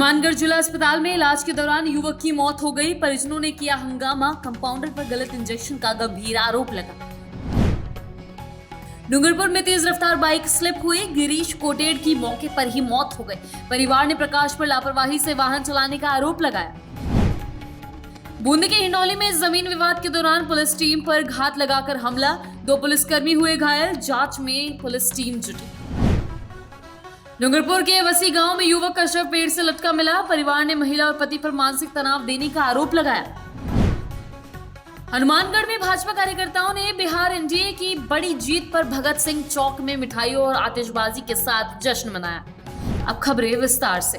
हनुमानगढ़ जिला अस्पताल में इलाज के दौरान युवक की मौत हो गई। परिजनों ने किया हंगामा, कंपाउंडर पर गलत इंजेक्शन का गंभीर आरोप लगा। डूंगरपुर में तेज रफ्तार बाइक स्लिप हुई, गिरीश कोटेड़ की मौके पर ही मौत हो गई। परिवार ने प्रकाश पर लापरवाही से वाहन चलाने का आरोप लगाया। बूंदी के हिंडौली में जमीन विवाद के दौरान पुलिस टीम पर घात लगाकर हमला, 2 पुलिसकर्मी हुए घायल, जांच में पुलिस टीम जुटी। डूंगरपुर के वसी गांव में युवक का शव पेड़ से लटका मिला, परिवार ने महिला और पति पर मानसिक तनाव देने का आरोप लगाया। हनुमानगढ़ में भाजपा कार्यकर्ताओं ने बिहार एनडीए की बड़ी जीत पर भगत सिंह चौक में मिठाइयों और आतिशबाजी के साथ जश्न मनाया। अब खबरें विस्तार से।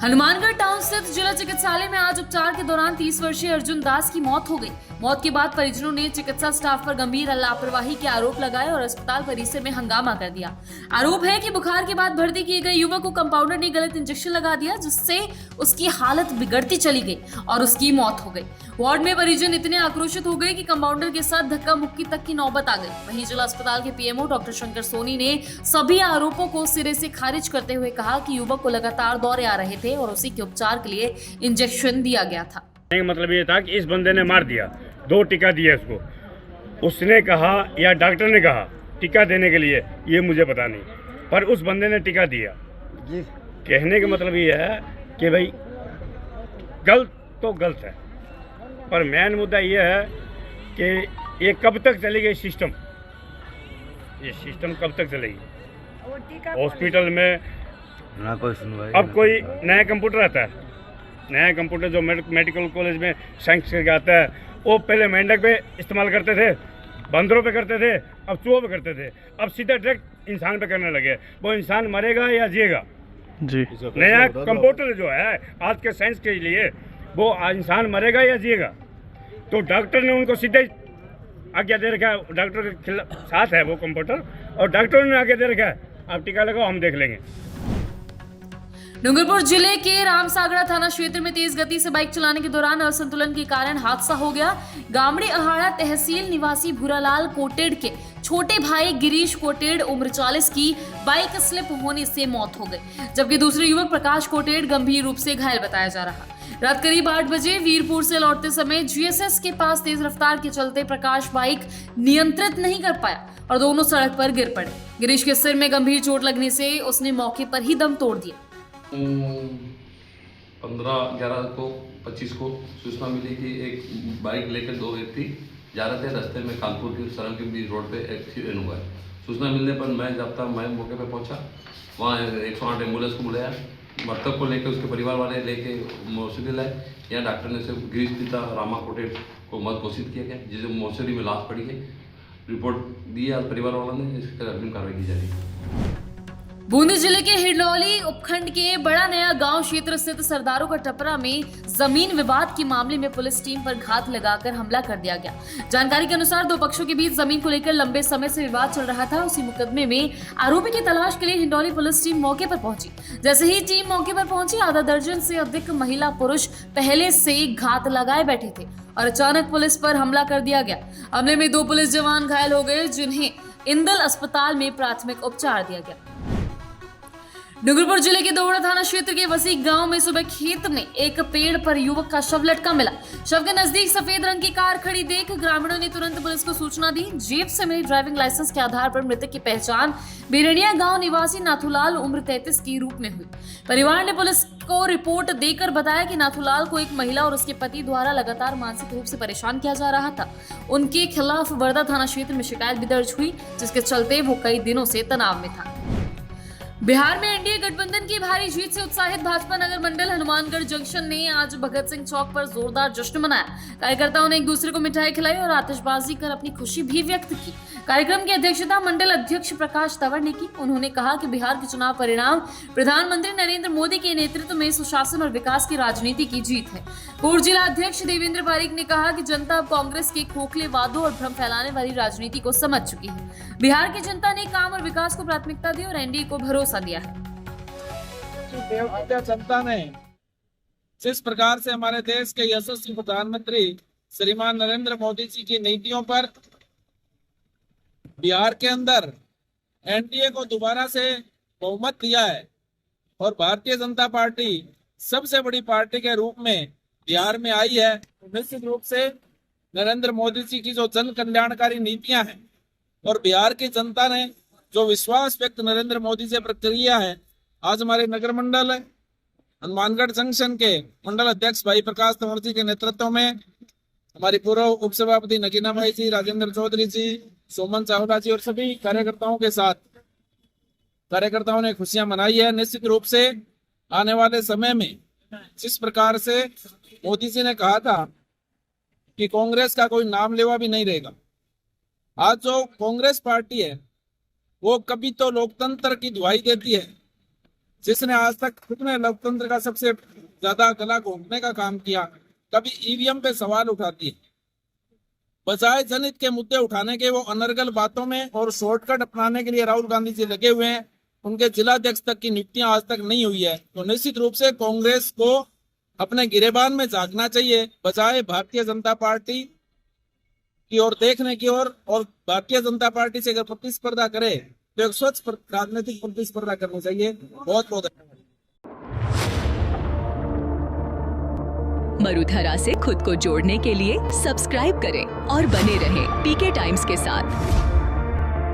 हनुमानगढ़ टाउन स्थित जिला चिकित्सालय में आज उपचार के दौरान 30 वर्षीय अर्जुन दास की मौत हो गई। मौत के बाद परिजनों ने चिकित्सा स्टाफ पर गंभीर लापरवाही के आरोप लगाए और अस्पताल परिसर में हंगामा कर दिया। आरोप है कि बुखार के बाद भर्ती किए गए युवक को कंपाउंडर ने गलत इंजेक्शन लगा दिया, जिससे उसकी हालत बिगड़ती चली गई और उसकी मौत हो गई। वार्ड में परिजन इतने आक्रोशित हो गए कि कंपाउंडर के साथ धक्का मुक्की तक की नौबत आ गई। वहीं जिला अस्पताल के पीएमओ डॉक्टर शंकर सोनी ने सभी आरोपों को सिरे से खारिज करते हुए कहा कि युवक को लगातार दौरे आ रहे थे और उसी के उपचार के लिए इंजेक्शन दिया गया था। मतलब ये था कि इस बंदे ने मार दिया, 2 टीका दिया इसको। उसने कहा या डॉक्टर ने कहा टीका देने के लिए, ये मुझे पता नहीं, पर उस बंदे ने टीका दिया। कहने का मतलब ये है कि भाई गलत तो गलत है, पर मेन मुद्दा ये है कि ये कब तक चलेगी सिस्टम, ये सिस्टम कब तक चलेगी। हॉस्पिटल में ना कोई सुनवाई, अब कोई नया कंप्यूटर आता है, नया कंप्यूटर जो मेडिकल कॉलेज में साइंस करके आता है, वो पहले मेंढक पे इस्तेमाल करते थे, बंदरों पे करते थे, अब चूहों पे करते थे, अब सीधा डायरेक्ट इंसान पे करने लगे। वो इंसान मरेगा या जिएगा जी। नया कंप्यूटर जो है आज के साइंस के लिए, वो इंसान मरेगा या जिएगा। तो डॉक्टर ने उनको सीधे आज्ञा दे रखा है, डॉक्टर के साथ है वो कंप्यूटर, और डॉक्टर ने आज्ञा दे रखा है आप टीका लगाओ, हम देख लेंगे। डूंगरपुर जिले के रामसागड़ा थाना क्षेत्र में तेज गति से बाइक चलाने के दौरान असंतुलन के कारण हादसा हो गया। गामड़ी अहाड़ा तहसील निवासी भूरालाल कोटेड़ के छोटे भाई गिरीश कोटेड़ उम्र 40 की बाइक स्लिप होने से मौत हो गई, जबकि दूसरे युवक प्रकाश कोटेड़ गंभीर रूप से घायल बताया जा रहा। रात करीब 8 बजे वीरपुर से लौटते समय जीएसएस के पास तेज रफ्तार के चलते प्रकाश बाइक नियंत्रित नहीं कर पाया और दोनों सड़क पर गिर पड़े। गिरीश के सिर में गंभीर चोट लगने से उसने मौके पर ही दम तोड़ दिया। 15/11/25 को सूचना मिली कि एक बाइक लेकर 2 व्यक्ति जा रहे थे, रास्ते में कानपुर की सरंग के बीच रोड पे एक्सीडेंट हुआ है। सूचना मिलने पर मैं मौके पे पहुंचा, वहाँ 108 एम्बुलेंस को बुलाया, मृतक को लेकर उसके परिवार वाले लेके मोर्चरी लाए। यहाँ डॉक्टर ने सिर्फ गिरीश पिता रामा कोटेड़ को मृत घोषित किया गया, जिसे मोर्चरी में लाश पड़ी है। रिपोर्ट दी है परिवार वालों ने, इसकी अग्रिम कार्रवाई की जा रही है। बूंदी जिले के हिंडौली उपखंड के बड़ा नया गांव क्षेत्र स्थित सरदारों का टपरा में जमीन विवाद के मामले में पुलिस टीम पर घात लगाकर हमला कर दिया गया। जानकारी के अनुसार 2 पक्षों के बीच जमीन को लेकर लंबे समय से विवाद चल रहा था। उसी मुकदमे में आरोपी की तलाश के लिए हिंडौली पुलिस टीम मौके पर पहुंची। जैसे ही टीम मौके पर पहुंची, आधा दर्जन से अधिक महिला पुरुष पहले से घात लगाए बैठे थे और अचानक पुलिस पर हमला कर दिया गया। हमले में 2 पुलिस जवान घायल हो गए, जिन्हें इंदल अस्पताल में प्राथमिक उपचार दिया गया। डूंगरपुर जिले के दोहड़ा थाना क्षेत्र के वसी गांव में सुबह खेत में एक पेड़ पर युवक का शव लटका मिला। शव के नजदीक सफेद रंग की कार खड़ी देख ग्रामीणों ने तुरंत पुलिस को सूचना दी। जेब से मिली ड्राइविंग लाइसेंस के आधार पर मृतक की पहचान बिरनिया गांव निवासी नाथूलाल उम्र 33 की रूप में हुई। परिवार ने पुलिस को रिपोर्ट देकर बताया कि नाथूलाल को एक महिला और उसके पति द्वारा लगातार मानसिक रूप से परेशान किया जा रहा था। उनके खिलाफ वर्धा थाना क्षेत्र में शिकायत भी दर्ज हुई, जिसके चलते वो कई दिनों से तनाव में था। बिहार में एनडीए गठबंधन की भारी जीत से उत्साहित भाजपा नगर मंडल हनुमानगढ़ जंक्शन ने आज भगत सिंह चौक पर जोरदार जश्न मनाया। कार्यकर्ताओं ने एक दूसरे को मिठाई खिलाई और आतिशबाजी कर अपनी खुशी भी व्यक्त की। कार्यक्रम की अध्यक्षता मंडल अध्यक्ष प्रकाश तंवर ने की। उन्होंने कहा कि बिहार के चुनाव परिणाम प्रधानमंत्री नरेंद्र मोदी के नेतृत्व में सुशासन और विकास की राजनीति की जीत है। पूर्व जिला अध्यक्ष देवेंद्र पारीक ने कहा कि जनता अब कांग्रेस के खोखले वादों और भ्रम फैलाने वाली राजनीति को समझ चुकी है। बिहार की जनता ने काम और विकास को प्राथमिकता दी और एनडीए को भरोसा दिया है। जनता ने जिस प्रकार से हमारे देश के यशस्वी प्रधानमंत्री श्रीमान नरेंद्र मोदी जी की नीतियों पर बिहार के अंदर एनडीए को दोबारा से बहुमत दिया है, और भारतीय जनता पार्टी सबसे बड़ी पार्टी के रूप में बिहार में आई है, निश्चित रूप से नरेंद्र मोदी जी की जो जन कल्याणकारी नीतियां हैं और बिहार की जनता ने जो विश्वास व्यक्त नरेंद्र मोदी से प्रकट किया है, आज हमारे नगर मंडल हनुमानगढ़ जंक्शन के मंडल अध्यक्ष भाई प्रकाश तंवर जी के नेतृत्व में हमारी पूर्व उपसभापति नगीना भाई जी, राजेंद्र चौधरी जी, सोमन चावला जी और सभी कार्यकर्ताओं के साथ कार्यकर्ताओं ने खुशियां मनाई है। निश्चित रूप से आने वाले समय में जिस प्रकार से मोदी जी ने कहा था कि कांग्रेस का कोई नाम लेवा भी नहीं रहेगा, आज जो कांग्रेस पार्टी है वो कभी तो लोकतंत्र की दुहाई देती है, जिसने आज तक खुद ने लोकतंत्र का सबसे ज्यादा गला घोंटने का काम किया, कभी ईवीएम पे सवाल उठाती है, बजाय जनहित के मुद्दे उठाने के वो अनर्गल बातों में और शॉर्टकट अपनाने के लिए राहुल गांधी जी लगे हुए हैं। उनके जिलाध्यक्ष तक की नियुक्तियां आज तक नहीं हुई है, तो निश्चित रूप से कांग्रेस को अपने गिरेबान में झांकना चाहिए, बजाय भारतीय जनता पार्टी की ओर देखने की ओर। और भारतीय जनता पार्टी से अगर प्रतिस्पर्धा करे तो एक स्वच्छ राजनीतिक प्रतिस्पर्धा करनी चाहिए। बहुत बहुत मरुधरा से खुद को जोड़ने के लिए सब्सक्राइब करें और बने रहें पीके टाइम्स के साथ।